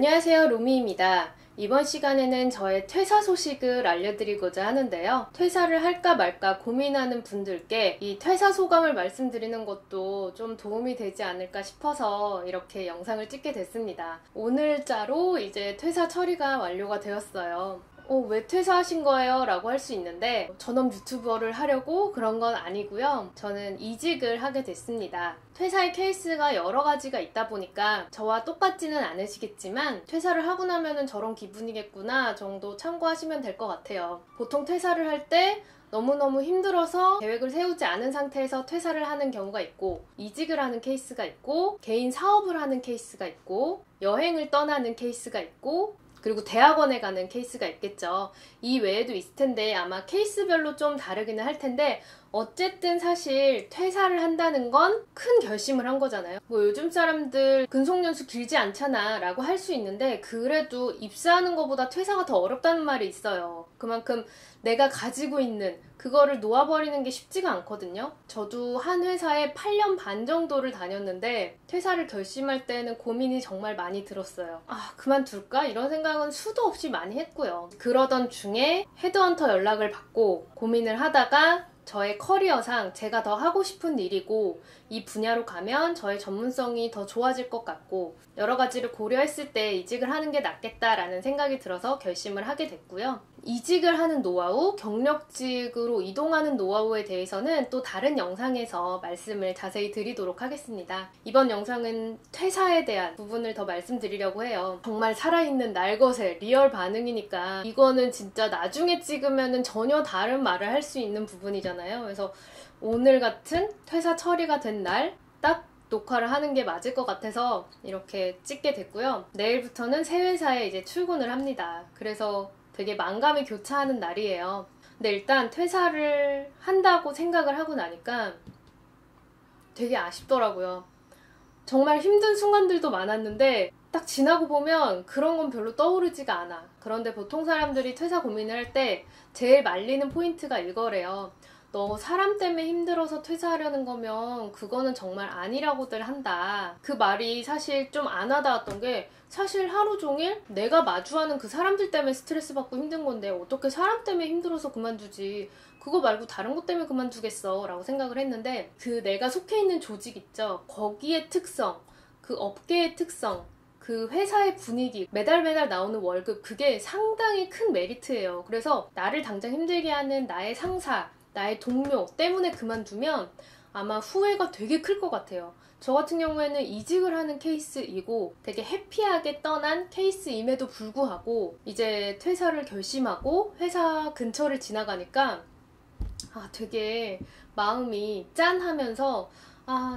안녕하세요, 로미입니다. 이번 시간에는 저의 퇴사 소식을 알려드리고자 하는데요. 퇴사를 할까 말까 고민하는 분들께 이 퇴사 소감을 말씀드리는 것도 좀 도움이 되지 않을까 싶어서 이렇게 영상을 찍게 됐습니다. 오늘자로 이제 퇴사 처리가 완료가 되었어요. 왜 퇴사하신 거예요? 라고 할 수 있는데 전업 유튜버를 하려고 그런 건 아니고요. 저는 이직을 하게 됐습니다. 퇴사의 케이스가 여러 가지가 있다 보니까 저와 똑같지는 않으시겠지만 퇴사를 하고 나면은 저런 기분이겠구나 정도 참고하시면 될 것 같아요. 보통 퇴사를 할 때 너무너무 힘들어서 계획을 세우지 않은 상태에서 퇴사를 하는 경우가 있고, 이직을 하는 케이스가 있고, 개인 사업을 하는 케이스가 있고, 여행을 떠나는 케이스가 있고, 그리고 대학원에 가는 케이스가 있겠죠. 이 외에도 있을 텐데 아마 케이스별로 좀 다르기는 할 텐데, 어쨌든 사실 퇴사를 한다는 건 큰 결심을 한 거잖아요. 뭐 요즘 사람들 근속연수 길지 않잖아 라고 할 수 있는데, 그래도 입사하는 것보다 퇴사가 더 어렵다는 말이 있어요. 그만큼 내가 가지고 있는 그거를 놓아버리는 게 쉽지가 않거든요. 저도 한 회사에 8년 반 정도를 다녔는데 퇴사를 결심할 때는 고민이 정말 많이 들었어요. 그만둘까? 이런 생각은 수도 없이 많이 했고요. 그러던 중에 헤드헌터 연락을 받고 고민을 하다가 저의 커리어상 제가 더 하고 싶은 일이고 이 분야로 가면 저의 전문성이 더 좋아질 것 같고 여러 가지를 고려했을 때 이직을 하는 게 낫겠다라는 생각이 들어서 결심을 하게 됐고요. 이직을 하는 노하우, 경력직으로 이동하는 노하우에 대해서는 또 다른 영상에서 말씀을 자세히 드리도록 하겠습니다. 이번 영상은 퇴사에 대한 부분을 더 말씀드리려고 해요. 정말 살아있는 날것의 리얼 반응이니까 이거는 진짜 나중에 찍으면 전혀 다른 말을 할 수 있는 부분이잖아요. 그래서 오늘 같은 퇴사 처리가 된 날 딱 녹화를 하는 게 맞을 것 같아서 이렇게 찍게 됐고요. 내일부터는 새 회사에 이제 출근을 합니다. 그래서 되게 만감이 교차하는 날이에요. 근데 일단 퇴사를 한다고 생각을 하고 나니까 되게 아쉽더라고요. 정말 힘든 순간들도 많았는데 딱 지나고 보면 그런 건 별로 떠오르지가 않아. 그런데 보통 사람들이 퇴사 고민을 할 때 제일 말리는 포인트가 이거래요. 너 사람 때문에 힘들어서 퇴사하려는 거면 그거는 정말 아니라고들 한다. 그 말이 사실 좀 안 와닿았던 게, 사실 하루 종일 내가 마주하는 그 사람들 때문에 스트레스 받고 힘든 건데 어떻게 사람 때문에 힘들어서 그만두지, 그거 말고 다른 것 때문에 그만두겠어 라고 생각을 했는데, 그 내가 속해 있는 조직 있죠, 거기의 특성, 그 업계의 특성, 그 회사의 분위기, 매달 나오는 월급, 그게 상당히 큰 메리트예요. 그래서 나를 당장 힘들게 하는 나의 상사, 나의 동료 때문에 그만두면 아마 후회가 되게 클 것 같아요. 저 같은 경우에는 이직을 하는 케이스이고 되게 해피하게 떠난 케이스임에도 불구하고 이제 퇴사를 결심하고 회사 근처를 지나가니까 되게 마음이 짠하면서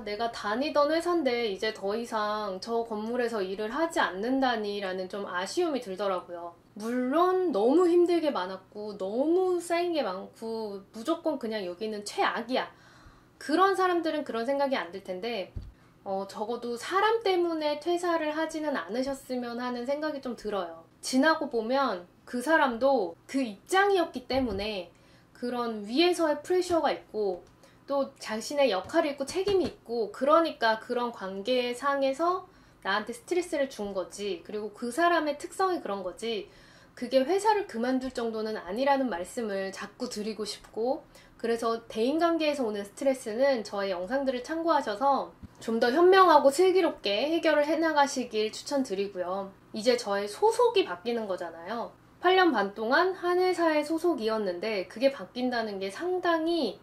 내가 다니던 회사인데 이제 더 이상 저 건물에서 일을 하지 않는다니 라는 좀 아쉬움이 들더라고요. 물론 너무 힘들게 많았고 너무 쌓인 게 많고 무조건 그냥 여기는 최악이야, 그런 사람들은 그런 생각이 안 들 텐데 적어도 사람 때문에 퇴사를 하지는 않으셨으면 하는 생각이 좀 들어요. 지나고 보면 그 사람도 그 입장이었기 때문에 그런 위에서의 프레셔가 있고 또 자신의 역할이 있고 책임이 있고, 그러니까 그런 관계상에서 나한테 스트레스를 준 거지, 그리고 그 사람의 특성이 그런 거지, 그게 회사를 그만둘 정도는 아니라는 말씀을 자꾸 드리고 싶고, 그래서 대인관계에서 오는 스트레스는 저의 영상들을 참고하셔서 좀 더 현명하고 슬기롭게 해결을 해나가시길 추천드리고요. 이제 저의 소속이 바뀌는 거잖아요. 8년 반 동안 한 회사의 소속이었는데 그게 바뀐다는 게 상당히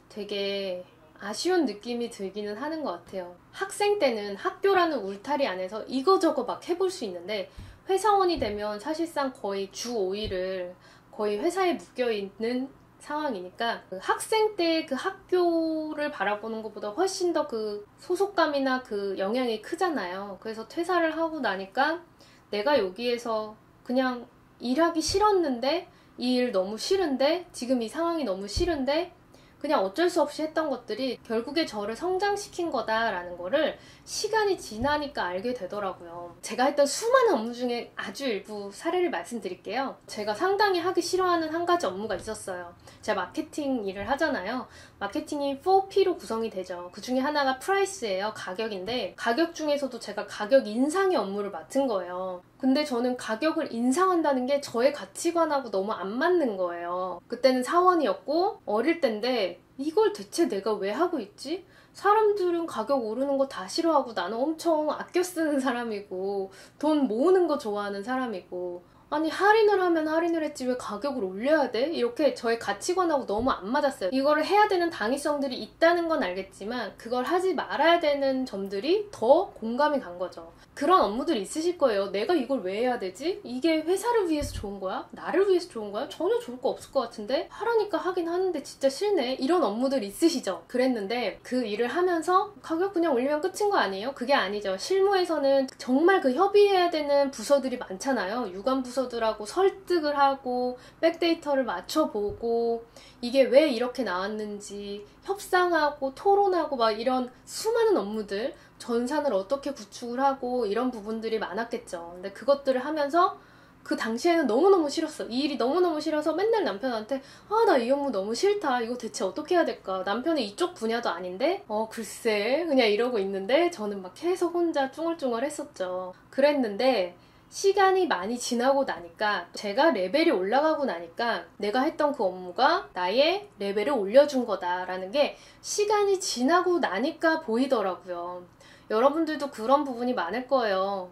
되게 아쉬운 느낌이 들기는 하는 것 같아요. 학생 때는 학교라는 울타리 안에서 이거저거 막 해볼 수 있는데, 회사원이 되면 사실상 거의 주 5일을 거의 회사에 묶여있는 상황이니까 그 학생 때 그 학교를 바라보는 것보다 훨씬 더 그 소속감이나 그 영향이 크잖아요. 그래서 퇴사를 하고 나니까 내가 여기에서 그냥 일하기 싫었는데, 이 일 너무 싫은데, 지금 이 상황이 너무 싫은데 그냥 어쩔 수 없이 했던 것들이 결국에 저를 성장시킨 거다라는 거를 시간이 지나니까 알게 되더라고요. 제가 했던 수많은 업무 중에 아주 일부 사례를 말씀드릴게요. 제가 상당히 하기 싫어하는 한 가지 업무가 있었어요. 제가 마케팅 일을 하잖아요. 마케팅이 4P로 구성이 되죠. 그 중에 하나가 프라이스예요. 가격인데, 가격 중에서도 제가 가격 인상의 업무를 맡은 거예요. 근데 저는 가격을 인상한다는 게 저의 가치관하고 너무 안 맞는 거예요. 그때는 사원이었고 어릴 땐데 이걸 대체 내가 왜 하고 있지? 사람들은 가격 오르는 거 다 싫어하고 나는 엄청 아껴 쓰는 사람이고 돈 모으는 거 좋아하는 사람이고 아니 할인을 하면 할인을 했지 왜 가격을 올려야 돼? 이렇게 저의 가치관하고 너무 안 맞았어요. 이거를 해야 되는 당위성들이 있다는 건 알겠지만 그걸 하지 말아야 되는 점들이 더 공감이 간 거죠. 그런 업무들 있으실 거예요. 내가 이걸 왜 해야 되지? 이게 회사를 위해서 좋은 거야? 나를 위해서 좋은 거야? 전혀 좋을 거 없을 것 같은데? 하라니까 하긴 하는데 진짜 싫네. 이런 업무들 있으시죠? 그랬는데 그 일을 하면서 가격 그냥 올리면 끝인 거 아니에요? 그게 아니죠. 실무에서는 정말 그 협의해야 되는 부서들이 많잖아요. 유관 부서들하고 설득을 하고 백데이터를 맞춰보고 이게 왜 이렇게 나왔는지 협상하고 토론하고 막 이런 수많은 업무들, 전산을 어떻게 구축을 하고 이런 부분들이 많았겠죠. 근데 그것들을 하면서 그 당시에는 너무너무 싫었어. 이 일이 너무너무 싫어서 맨날 남편한테 나 이 업무 너무 싫다. 이거 대체 어떻게 해야 될까? 남편이 이쪽 분야도 아닌데 글쎄 그냥 이러고 있는데 저는 막 계속 혼자 쭝얼쭝얼 했었죠. 그랬는데 시간이 많이 지나고 나니까 제가 레벨이 올라가고 나니까 내가 했던 그 업무가 나의 레벨을 올려준 거다라는 게 시간이 지나고 나니까 보이더라고요. 여러분들도 그런 부분이 많을 거예요.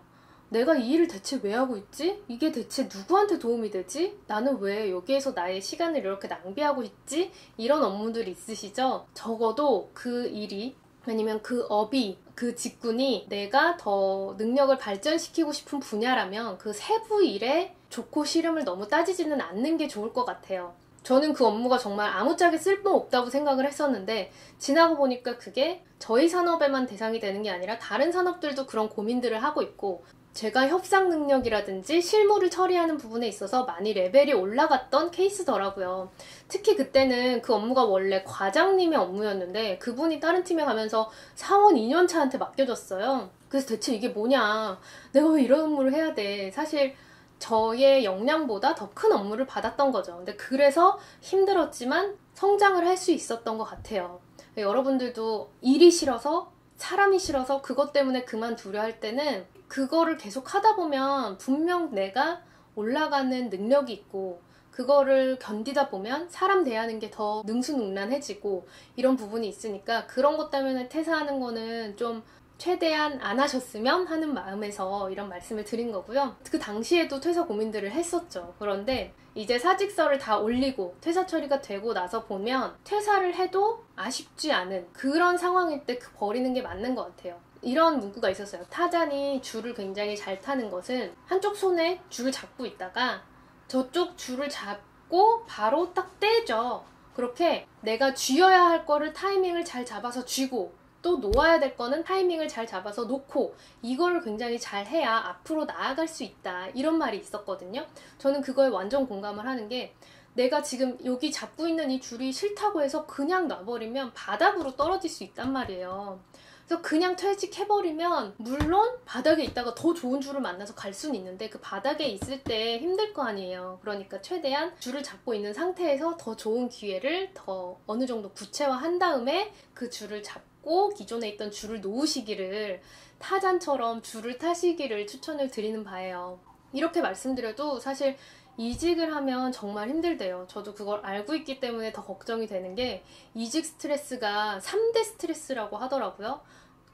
내가 이 일을 대체 왜 하고 있지? 이게 대체 누구한테 도움이 되지? 나는 왜 여기에서 나의 시간을 이렇게 낭비하고 있지? 이런 업무들이 있으시죠? 적어도 그 일이 아니면 그 업이 그 직군이 내가 더 능력을 발전시키고 싶은 분야라면 그 세부 일에 좋고 싫음을 너무 따지지는 않는 게 좋을 것 같아요. 저는 그 업무가 정말 아무짝에 쓸모없다고 생각을 했었는데 지나고 보니까 그게 저희 산업에만 대상이 되는 게 아니라 다른 산업들도 그런 고민들을 하고 있고 제가 협상 능력이라든지 실무를 처리하는 부분에 있어서 많이 레벨이 올라갔던 케이스더라고요. 특히 그때는 그 업무가 원래 과장님의 업무였는데 그분이 다른 팀에 가면서 사원 2년차한테 맡겨졌어요. 그래서 대체 이게 뭐냐, 내가 왜 이런 업무를 해야 돼. 사실 저의 역량보다 더 큰 업무를 받았던 거죠. 근데 그래서 힘들었지만 성장을 할 수 있었던 것 같아요. 여러분들도 일이 싫어서 사람이 싫어서 그것 때문에 그만두려 할 때는 그거를 계속 하다 보면 분명 내가 올라가는 능력이 있고 그거를 견디다 보면 사람 대하는 게 더 능수능란해지고 이런 부분이 있으니까 그런 것 때문에 퇴사하는 거는 좀 최대한 안 하셨으면 하는 마음에서 이런 말씀을 드린 거고요. 그 당시에도 퇴사 고민들을 했었죠. 그런데 이제 사직서를 다 올리고 퇴사 처리가 되고 나서 보면 퇴사를 해도 아쉽지 않은 그런 상황일 때 버리는 게 맞는 것 같아요. 이런 문구가 있었어요. 타잔이 줄을 굉장히 잘 타는 것은 한쪽 손에 줄을 잡고 있다가 저쪽 줄을 잡고 바로 딱 떼죠. 그렇게 내가 쥐어야 할 거를 타이밍을 잘 잡아서 쥐고 또 놓아야 될 거는 타이밍을 잘 잡아서 놓고 이거를 굉장히 잘 해야 앞으로 나아갈 수 있다. 이런 말이 있었거든요. 저는 그거에 완전 공감을 하는 게 내가 지금 여기 잡고 있는 이 줄이 싫다고 해서 그냥 놔버리면 바닥으로 떨어질 수 있단 말이에요. 그래서 그냥 퇴직해버리면 물론 바닥에 있다가 더 좋은 줄을 만나서 갈 수는 있는데 그 바닥에 있을 때 힘들 거 아니에요. 그러니까 최대한 줄을 잡고 있는 상태에서 더 좋은 기회를 더 어느 정도 구체화한 다음에 그 줄을 잡고 기존에 있던 줄을 놓으시기를 타잔처럼 줄을 타시기를 추천을 드리는 바예요. 이렇게 말씀드려도 사실 이직을 하면 정말 힘들대요. 저도 그걸 알고 있기 때문에 더 걱정이 되는 게 이직 스트레스가 3대 스트레스라고 하더라고요.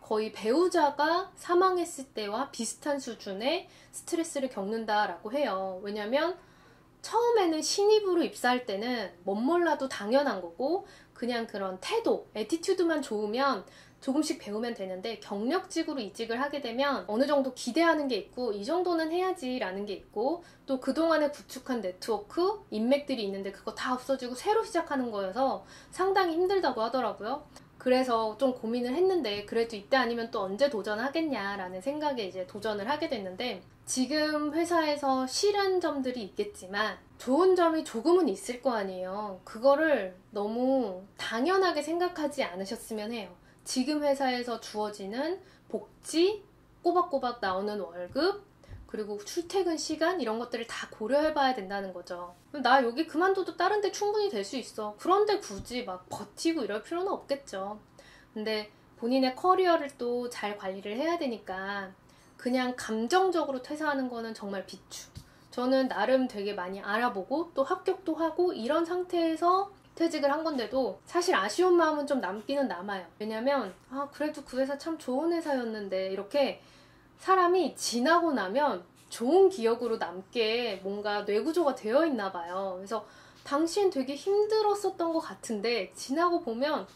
거의 배우자가 사망했을 때와 비슷한 수준의 스트레스를 겪는다라고 해요. 왜냐면 처음에는 신입으로 입사할 때는 멋몰라도 당연한 거고 그냥 그런 태도, 애티튜드만 좋으면 조금씩 배우면 되는데 경력직으로 이직을 하게 되면 어느 정도 기대하는 게 있고 이 정도는 해야지 라는 게 있고 또 그동안에 구축한 네트워크, 인맥들이 있는데 그거 다 없어지고 새로 시작하는 거여서 상당히 힘들다고 하더라고요. 그래서 좀 고민을 했는데 그래도 이때 아니면 또 언제 도전하겠냐라는 생각에 이제 도전을 하게 됐는데 지금 회사에서 싫은 점들이 있겠지만 좋은 점이 조금은 있을 거 아니에요. 그거를 너무 당연하게 생각하지 않으셨으면 해요. 지금 회사에서 주어지는 복지, 꼬박꼬박 나오는 월급, 그리고 출퇴근 시간 이런 것들을 다 고려해봐야 된다는 거죠. 나 여기 그만둬도 다른 데 충분히 될 수 있어. 그런데 굳이 막 버티고 이럴 필요는 없겠죠. 근데 본인의 커리어를 또 잘 관리를 해야 되니까 그냥 감정적으로 퇴사하는 거는 정말 비추. 저는 나름 되게 많이 알아보고 또 합격도 하고 이런 상태에서 퇴직을 한 건데도 사실 아쉬운 마음은 좀 남기는 남아요. 왜냐면 그래도 그 회사 참 좋은 회사였는데, 이렇게 사람이 지나고 나면 좋은 기억으로 남게 뭔가 뇌구조가 되어 있나 봐요. 그래서 당시엔 되게 힘들었었던 것 같은데 지나고 보면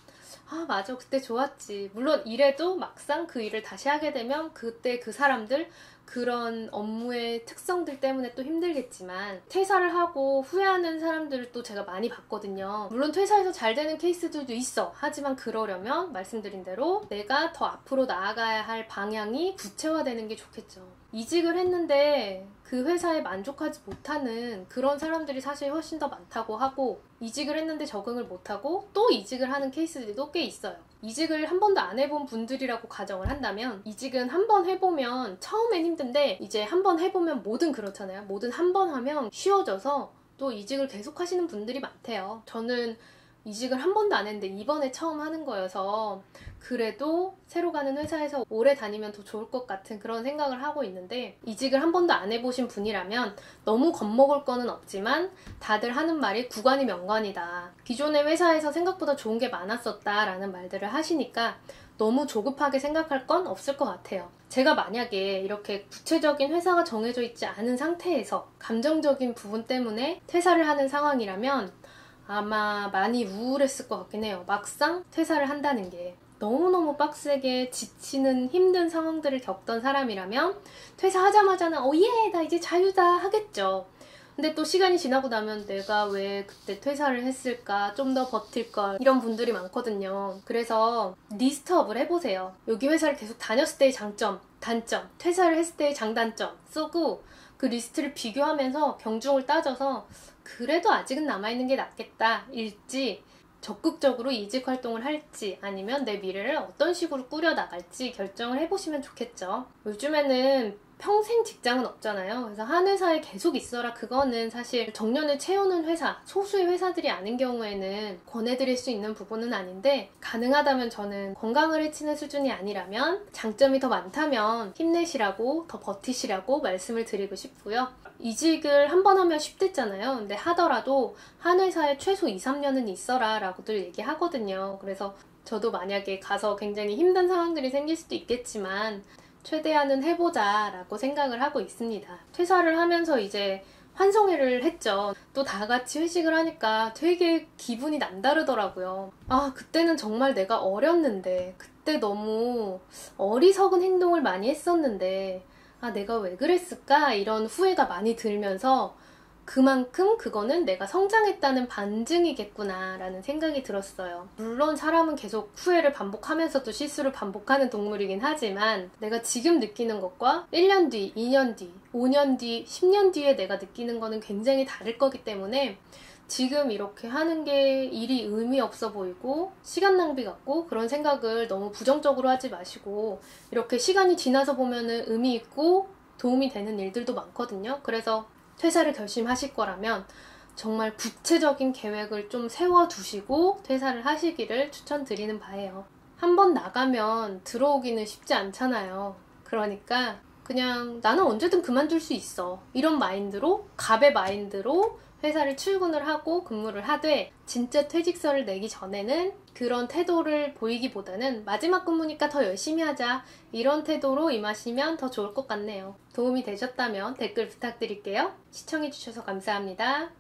맞아, 그때 좋았지. 물론 이래도 막상 그 일을 다시 하게 되면 그때 그 사람들, 그런 업무의 특성들 때문에 또 힘들겠지만, 퇴사를 하고 후회하는 사람들을 또 제가 많이 봤거든요. 물론 퇴사해서 잘 되는 케이스들도 있어. 하지만 그러려면 말씀드린 대로 내가 더 앞으로 나아가야 할 방향이 구체화되는 게 좋겠죠. 이직을 했는데 그 회사에 만족하지 못하는 그런 사람들이 사실 훨씬 더 많다고 하고, 이직을 했는데 적응을 못하고 또 이직을 하는 케이스들도 꽤 있어요. 이직을 한 번도 안 해본 분들이라고 가정을 한다면, 이직은 한 번 해보면 처음엔 힘든데 이제 한 번 해보면 뭐든 그렇잖아요. 뭐든 한 번 하면 쉬워져서 또 이직을 계속 하시는 분들이 많대요. 저는 이직을 한 번도 안 했는데 이번에 처음 하는 거여서 그래도 새로 가는 회사에서 오래 다니면 더 좋을 것 같은 그런 생각을 하고 있는데, 이직을 한 번도 안 해보신 분이라면 너무 겁먹을 거는 없지만 다들 하는 말이 구관이 명관이다. 기존의 회사에서 생각보다 좋은 게 많았었다라는 말들을 하시니까 너무 조급하게 생각할 건 없을 것 같아요. 제가 만약에 이렇게 구체적인 회사가 정해져 있지 않은 상태에서 감정적인 부분 때문에 퇴사를 하는 상황이라면 아마 많이 우울했을 것 같긴 해요. 막상 퇴사를 한다는 게 너무너무 빡세게 지치는 힘든 상황들을 겪던 사람이라면 퇴사하자마자는 예, 나 이제 자유다 하겠죠. 근데 또 시간이 지나고 나면 내가 왜 그때 퇴사를 했을까, 좀 더 버틸걸, 이런 분들이 많거든요. 그래서 리스트업을 해보세요. 여기 회사를 계속 다녔을 때의 장점, 단점, 퇴사를 했을 때의 장단점 쓰고 그 리스트를 비교하면서 경중을 따져서 그래도 아직은 남아있는 게 낫겠다 일지, 적극적으로 이직 활동을 할지, 아니면 내 미래를 어떤 식으로 꾸려나갈지 결정을 해보시면 좋겠죠. 요즘에는 평생 직장은 없잖아요. 그래서 한 회사에 계속 있어라, 그거는 사실 정년을 채우는 회사, 소수의 회사들이 아닌 경우에는 권해드릴 수 있는 부분은 아닌데, 가능하다면 저는 건강을 해치는 수준이 아니라면, 장점이 더 많다면 힘내시라고, 더 버티시라고 말씀을 드리고 싶고요. 이직을 한 번 하면 쉽댔잖아요. 근데 하더라도 한 회사에 최소 2, 3년은 있어라 라고들 얘기하거든요. 그래서 저도 만약에 가서 굉장히 힘든 상황들이 생길 수도 있겠지만 최대한은 해보자 라고 생각을 하고 있습니다. 퇴사를 하면서 이제 환송회를 했죠. 또 다 같이 회식을 하니까 되게 기분이 남다르더라고요. 그때는 정말 내가 어렸는데, 그때 너무 어리석은 행동을 많이 했었는데 내가 왜 그랬을까? 이런 후회가 많이 들면서 그만큼 그거는 내가 성장했다는 반증이겠구나 라는 생각이 들었어요. 물론 사람은 계속 후회를 반복하면서도 실수를 반복하는 동물이긴 하지만, 내가 지금 느끼는 것과 1년 뒤, 2년 뒤, 5년 뒤, 10년 뒤에 내가 느끼는 거는 굉장히 다를 거기 때문에 지금 이렇게 하는 게 일이 의미 없어 보이고 시간 낭비 같고 그런 생각을 너무 부정적으로 하지 마시고, 이렇게 시간이 지나서 보면은 의미 있고 도움이 되는 일들도 많거든요. 그래서 퇴사를 결심하실 거라면 정말 구체적인 계획을 좀 세워두시고 퇴사를 하시기를 추천드리는 바예요. 한번 나가면 들어오기는 쉽지 않잖아요. 그러니까 그냥 나는 언제든 그만둘 수 있어, 이런 마인드로, 갑의 마인드로 회사를 출근을 하고 근무를 하되, 진짜 퇴직서를 내기 전에는 그런 태도를 보이기보다는 마지막 근무니까 더 열심히 하자, 이런 태도로 임하시면 더 좋을 것 같네요. 도움이 되셨다면 댓글 부탁드릴게요. 시청해주셔서 감사합니다.